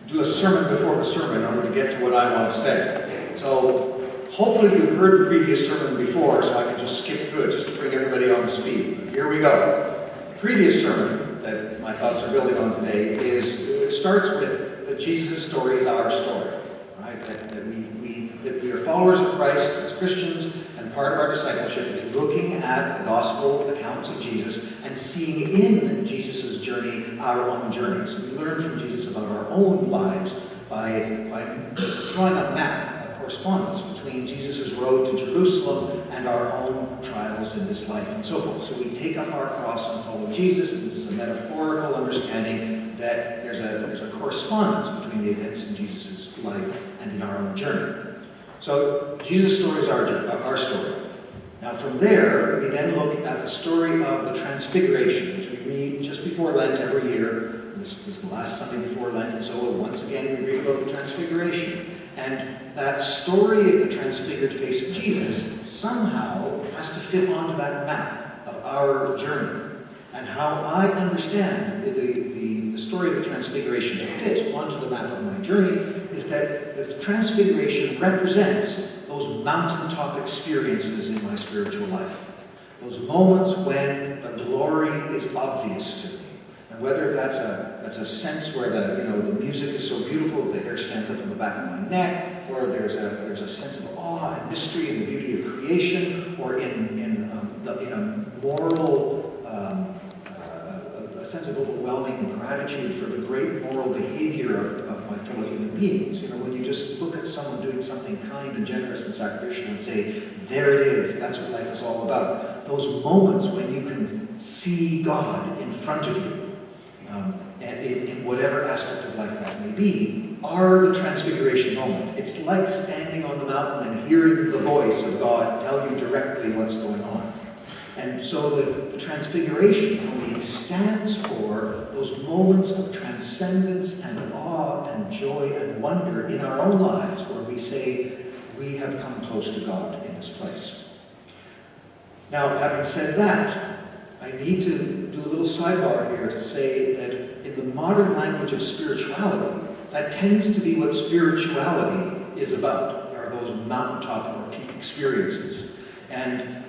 do a sermon before the sermon in order to get to what I want to say. So hopefully you've heard the previous sermon before, so I can just skip through it just to bring everybody on to speed. Here we go. The previous sermon that my thoughts are building on today it starts with that Jesus' story is our story, right? That we are followers of Christ as Christians, and part of our discipleship is looking at the gospel accounts of Jesus and seeing in Jesus' journey our own journey. So we learn from Jesus about our own lives by drawing a map, a correspondence between Jesus' road to Jerusalem and our own trials in this life and so forth. So we take up our cross and follow Jesus, and this is a metaphorical understanding that there's a correspondence between the events in Jesus' life and in our own journey. So Jesus' story is our story. Now from there, we then look at the story of the Transfiguration, which we read just before Lent every year. This is the last Sunday before Lent, and so once again we read about the Transfiguration. And that story of the transfigured face of Jesus somehow has to fit onto that map of our journey. And how I understand the story of the Transfiguration to fit onto the map of my journey is that the Transfiguration represents those mountaintop experiences in my spiritual life. Those moments when the glory is obvious to me. And whether that's a sense where the music is so beautiful that the hair stands up on the back of my neck, or there's a sense of awe and mystery in the beauty of creation, or in a moral a sense of overwhelming gratitude for the great moral behavior of my fellow human beings. When you just look at someone doing something kind and generous and sacrificial and say, there it is, that's what life is all about. Those moments when you can see God in front of you, and in whatever aspect of life that may be, are the Transfiguration moments. It's like standing on the mountain and hearing the voice of God tell you directly what's going on. And so the Transfiguration for me stands for those moments of transcendence and awe and joy and wonder in our own lives where we say, we have come close to God in this place. Now, having said that, I need to do a little sidebar here to say that in the modern language of spirituality, that tends to be what spirituality is about, are those mountaintop or peak experiences. And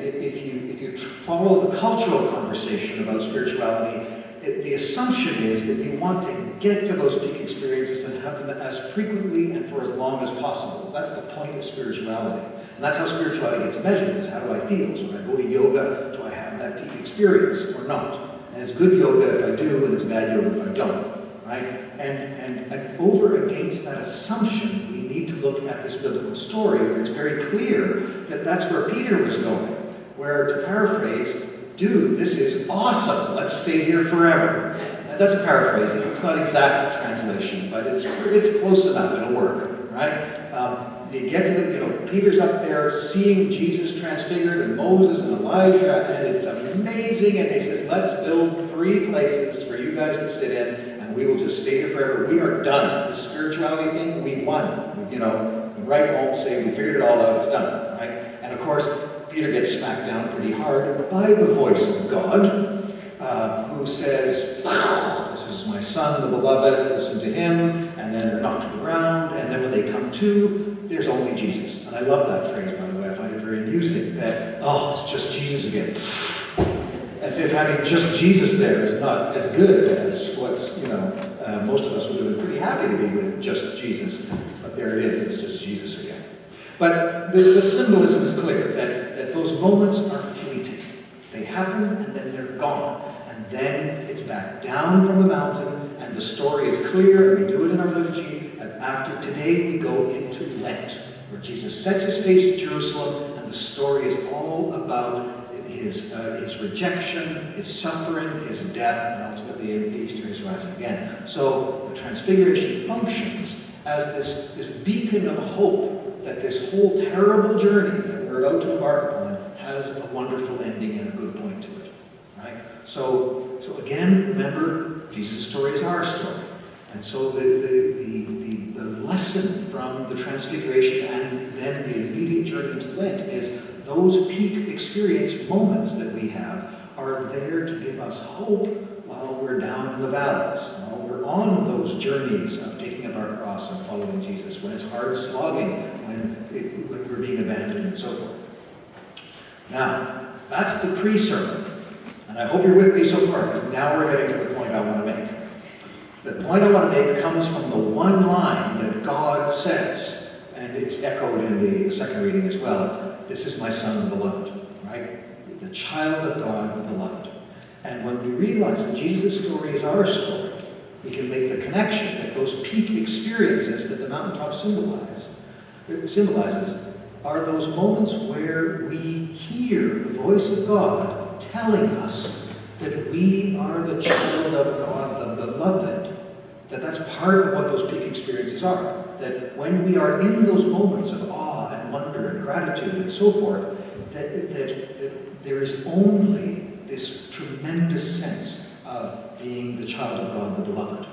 if you follow the cultural conversation about spirituality, the assumption is that you want to get to those peak experiences and have them as frequently and for as long as possible. That's the point of spirituality. And that's how spirituality gets measured, is how do I feel? So when I go to yoga, do I have that peak experience or not? And it's good yoga if I do, and it's bad yoga if I don't. Right? And over against that assumption, we need to look at this biblical story where it's very clear that that's where Peter was going. Where, to paraphrase, dude, this is awesome. Let's stay here forever. And that's a paraphrase. It's not exact translation, but it's close enough. It'll work, right? You get to Peter's up there seeing Jesus transfigured and Moses and Elijah, and it's amazing. And he says, let's build 3 places for you guys to sit in, and we will just stay here forever. We are done. This spirituality thing, we won. We write home, say we figured it all out. It's done, right? And of course, Peter gets smacked down pretty hard by the voice of God, who says, this is my son, the beloved, listen to him, and then they're knocked to the ground, and then when they come to, there's only Jesus. And I love that phrase, by the way. I find it very amusing that, it's just Jesus again. As if having just Jesus there is not as good as what's, most of us would have been pretty happy to be with just Jesus, but there it is, it's just Jesus again. But the symbolism is clear, that those moments are fleeting. They happen, and then they're gone. And then it's back down from the mountain, and the story is clear, and we do it in our liturgy. And after today, we go into Lent, where Jesus sets his face to Jerusalem, and the story is all about his rejection, his suffering, his death, and ultimately in Easter, his rising again. So the Transfiguration functions as this beacon of hope that this whole terrible journey that we're about to embark upon has a wonderful ending and a good point to it. Right? So again, remember, Jesus' story is our story. And so the lesson from the Transfiguration and then the immediate journey into Lent is those peak experience moments that we have are there to give us hope while we're down in the valleys, while we're we're on those journeys of taking up our cross and following Jesus, when it's hard slogging, when we're being abandoned and so forth. Now, that's the pre-sermon. And I hope you're with me so far, because now we're getting to the point I want to make. The point I want to make comes from the one line that God says, and it's echoed in the second reading as well. This is my son, the beloved, right? The child of God, the beloved. And when we realize that Jesus' story is our story, we can make the connection that those peak experiences that the mountaintop symbolizes are those moments where we hear the voice of God telling us that we are the child of God, the beloved. That's part of what those peak experiences are. That when we are in those moments of awe and wonder and gratitude and so forth, that there is only this tremendous sense of being the child of God, the beloved.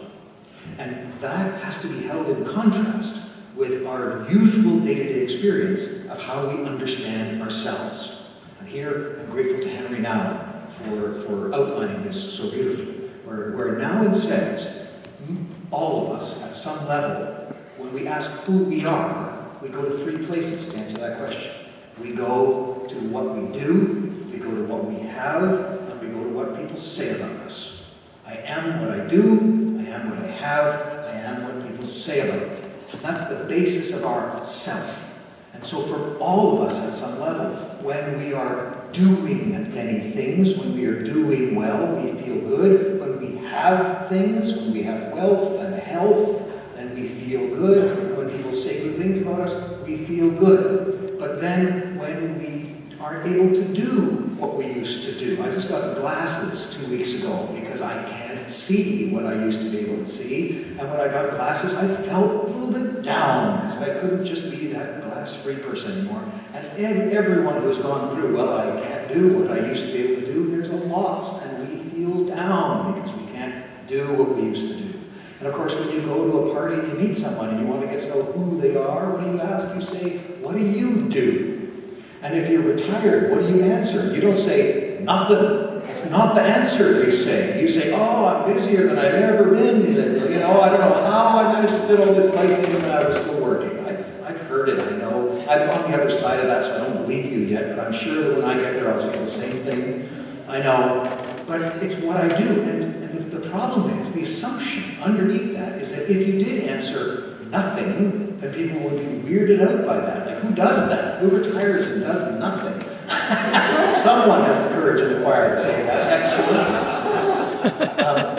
And that has to be held in contrast with our usual day-to-day experience of how we understand ourselves. And here, I'm grateful to Henry Nouwen for outlining this so beautifully. Where Nouwen says, all of us, at some level, when we ask who we are, we go to three places to answer that question. We go to what we do, we go to what we have, and we go to what people say about us. I am what I do, I am what I have, I am what people say about me. And that's the basis of our self. And so for all of us at some level, when we are doing many things, when we are doing well, we feel good. When we have things, when we have wealth and health, then we feel good. When people say good things about us, we feel good. But then when we aren't able to do what we used to do. I just got glasses 2 weeks ago because I can't see what I used to be able to see. And when I got glasses, I felt a little bit down because I couldn't just be that glass-free person anymore. And everyone who's gone through, well, I can't do what I used to be able to do, there's a loss, and we feel down because we can't do what we used to do. And of course, when you go to a party and you meet someone and you want to get to know who they are, what do you ask? You say, what do you do? And if you're retired, what do you answer? You don't say, nothing. That's not the answer you say. You say, oh, I'm busier than I've ever been. You know, I don't know how I managed to fit all this life in when I was still working. I've heard it, I know. I'm on the other side of that, so I don't believe you yet, but I'm sure that when I get there, I'll say the same thing. I know. But it's what I do. And the problem is, the assumption underneath that is that if you did answer nothing, then people would be weirded out by that. Like, who does that? Who retires and does nothing? Someone has the courage in the choir to say that. Excellent.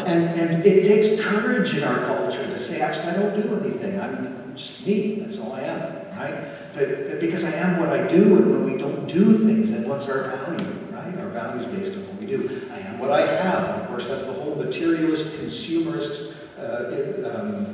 And it takes courage in our culture to say, actually, I don't do anything. I'm just me. That's all I am, right? That because I am what I do, and when we don't do things, then what's our value, right? Our value is based on what we do. I am what I have. And of course, that's the whole materialist, consumerist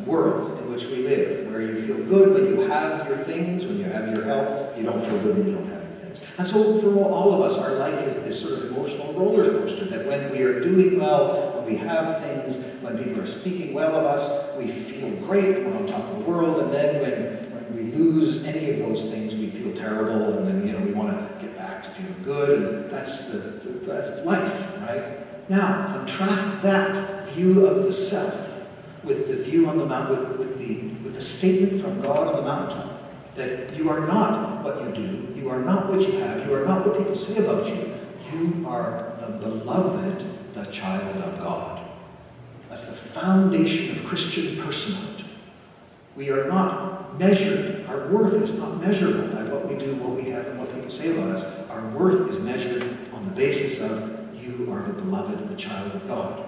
world in which we live, where you feel good when you have your things, when you have your health, you don't feel good when you don't have your things. And so for all of us, our life is this sort of emotional roller coaster, that when we are doing well, when we have things, when people are speaking well of us, we feel great, we're on top of the world, and then when we lose any of those things, we feel terrible, and then we want to get back to feeling good, and that's life, right? Now, contrast that view of the self with the view on the mountain, with the statement from God on the mountaintop, that you are not what you do, you are not what you have, you are not what people say about you, you are the beloved, the child of God. That's the foundation of Christian personhood. We are not measured, our worth is not measurable by what we do, what we have, and what people say about us. Our worth is measured on the basis of you are the beloved, the child of God.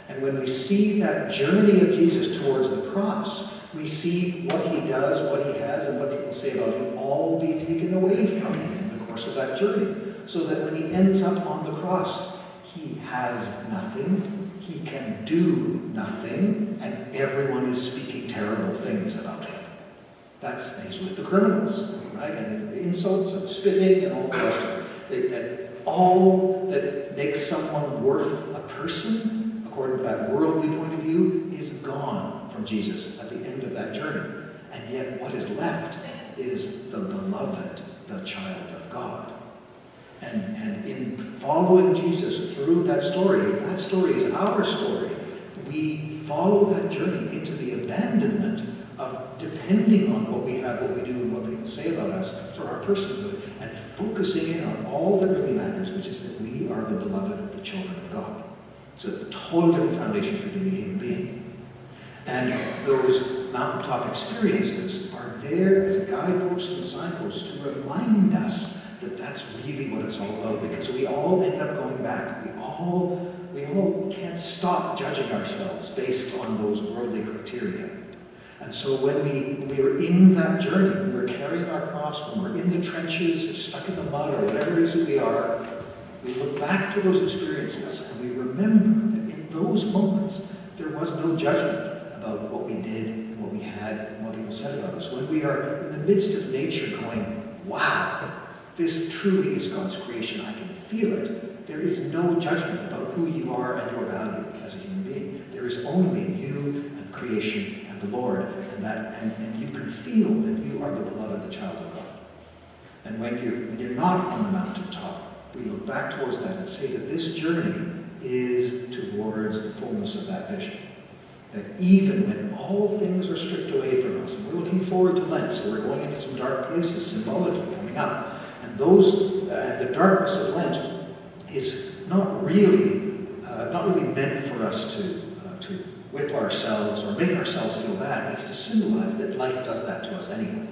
And when we see that journey of Jesus towards the cross, we see what he does, what he has, and what people say about him all be taken away from him in the course of that journey. So that when he ends up on the cross, he has nothing, he can do nothing, and everyone is speaking terrible things about him. He's with the criminals, right? And the insults and spitting and all the rest of it. That all that makes someone worth a person, according to that worldly point of view, is gone from Jesus at the end of that journey. And yet what is left is the beloved, the child of God. And in following Jesus through that story, if that story is our story, we follow that journey into the abandonment of depending on what we have, what we do, and what people say about us for our personhood, and focusing in on all that really matters, which is that we are the beloved, the children of God. It's a totally different foundation for being a human being. And those mountaintop experiences are there as guideposts and signposts to remind us that that's really what it's all about, because we all end up going back. We all can't stop judging ourselves based on those worldly criteria. And so when we are in that journey, when we're carrying our cross, when we're in the trenches, or stuck in the mud, or whatever it is that we are, we look back to those experiences and we remember that in those moments there was no judgment about what we did and what we had and what people said about us. When we are in the midst of nature going, wow, this truly is God's creation, I can feel it, there is no judgment about who you are and your value as a human being. There is only you and creation and the Lord, and you can feel that you are the beloved, the child of God. And when you're not on the mountaintop, we look back towards that and say that this journey is towards the fullness of that vision. That even when all things are stripped away from us, and we're looking forward to Lent, so we're going into some dark places symbolically coming up, and the darkness of Lent is not really meant for us to whip ourselves or make ourselves feel bad. It's to symbolize that life does that to us anyway.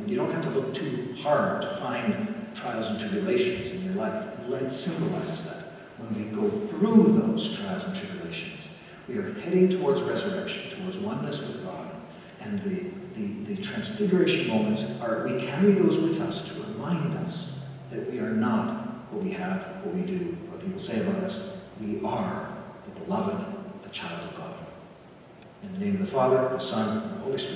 You don't have to look too hard to find trials and tribulations in your life. And Lent symbolizes that. When we go through those trials and tribulations, we are heading towards resurrection, towards oneness with God. And the transfiguration moments we carry those with us to remind us that we are not what we have, what we do, what people say about us. We are the beloved, the child of God. In the name of the Father, the Son, and the Holy Spirit.